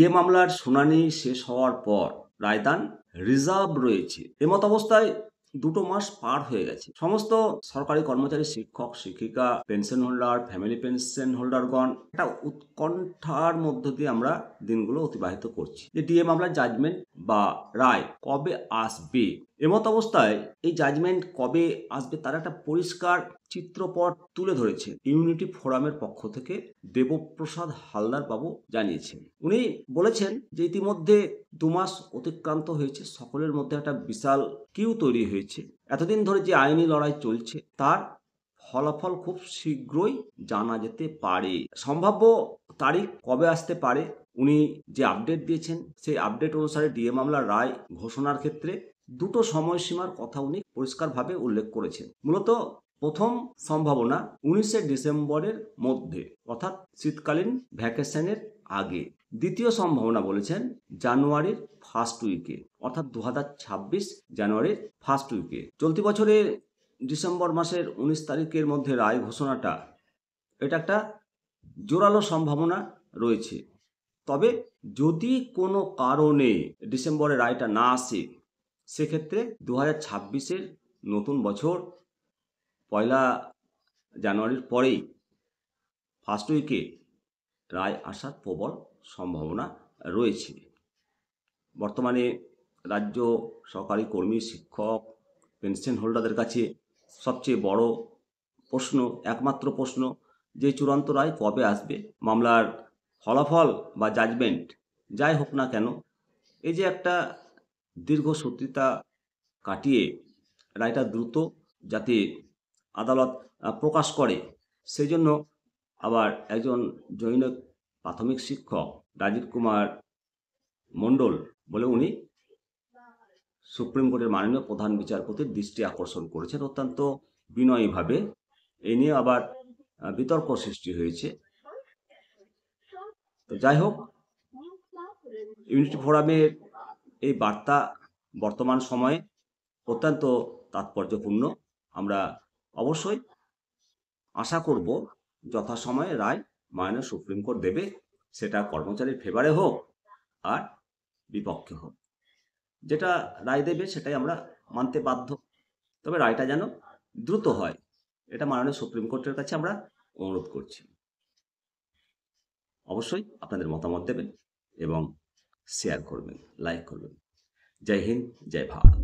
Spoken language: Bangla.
ডিএ মামলার শুনানি শেষ হওয়ার পর রায়দান রিজার্ভ রয়েছে। এমত অবস্থায় 2 মাস পার হয়ে গেছে। সমস্ত সরকারি কর্মচারী, শিক্ষক, শিক্ষিকা, পেনশন হোল্ডার, ফ্যামিলি পেনশন হোল্ডারগণ একটা উৎকণ্ঠার মধ্য দিয়ে আমরা দিনগুলো অতিবাহিত করছি যে ডিএ মামলার জাজমেন্ট বা রায় কবে আসবে। এমত অবস্থায় এই জাজমেন্ট কবে আসবে তার একটা পরিষ্কার চিত্রপট তুলে ধরেছে ইউনিটি ফোরামের পক্ষ থেকে দেবপ্রসাদ হালদার বাবু জানিয়েছেন। উনি বলেছেন যে ইতিমধ্যে 2 মাস অতিক্রান্ত হয়েছে, সকলের মধ্যে একটা বিশাল কিউ তৈরি হয়েছে। এতদিন ধরে যে আইনি লড়াই চলছে তার ফলাফল খুব শীঘ্রই জানা যেতে পারে। সম্ভাব্য তারিখ কবে আসতে পারে উনি যে আপডেট দিয়েছেন সেই আপডেট অনুসারে ডিএ মামলার রায় ঘোষণার ক্ষেত্রে 2টো সময়সীমার কথা উনি পরিষ্কারভাবে উল্লেখ করেছেন। মূলত প্রথম সম্ভাবনা 19শে ডিসেম্বরের মধ্যে, অর্থাৎ শীতকালীন ভ্যাকেশনের আগে। দ্বিতীয় সম্ভাবনা বলেছেন জানুয়ারির ফার্স্ট উইকে, অর্থাৎ 2026 জানুয়ারির ফার্স্ট উইকে। চলতি বছরের ডিসেম্বর মাসের 19 তারিখের মধ্যে রায় ঘোষণাটা এটা একটা জোরালো সম্ভাবনা রয়েছে। তবে যদি কোনো কারণে ডিসেম্বরে রায়টা না আসে সেক্ষেত্রে 2026-এর নতুন বছর 1 জানুয়ারির পরেই ফার্স্ট উইকে রায় আসার প্রবল সম্ভাবনা রয়েছে। বর্তমানে রাজ্য সরকারি কর্মী, শিক্ষক, পেনশন হোল্ডারদের কাছে সবচেয়ে বড় প্রশ্ন, একমাত্র প্রশ্ন যে চূড়ান্ত রায় কবে আসবে। মামলার ফলাফল বা জাজমেন্ট যাই হোক না কেন, এই যে একটা দীর্ঘসূত্রিতা কাটিয়ে রায়টা দ্রুত যাতে আদালত প্রকাশ করে, সেই জন্য আবার একজন জৈনিক প্রাথমিক শিক্ষক রাজীব কুমার মণ্ডল বলে উনি সুপ্রিম কোর্টের মাননীয় প্রধান বিচারপতির দৃষ্টি আকর্ষণ করেছেন অত্যন্ত বিনয়ীভাবে। এই নিয়ে আবার বিতর্ক সৃষ্টি হয়েছে। তো যাই হোক, ইউনিটি ফোরামের এই বার্তা বর্তমান সময়ে অত্যন্ত তাৎপর্যপূর্ণ। আমরা অবশ্যই আশা করব যথাসময়ে রায় মাননীয় সুপ্রিম কোর্ট দেবে, সেটা কর্মচারীর ফেভারে হোক আর বিপক্ষে হোক। যেটা রায় দেবে সেটাই আমরা মানতে বাধ্য, তবে রায়টা যেন দ্রুত হয় এটা মাননীয় সুপ্রিম কোর্টের কাছে আমরা অনুরোধ করছি। অবশ্যই আপনাদের মতামত দেবেন এবং শেয়ার করবেন, লাইক করবেন। জয় হিন্দ, জয় ভারত।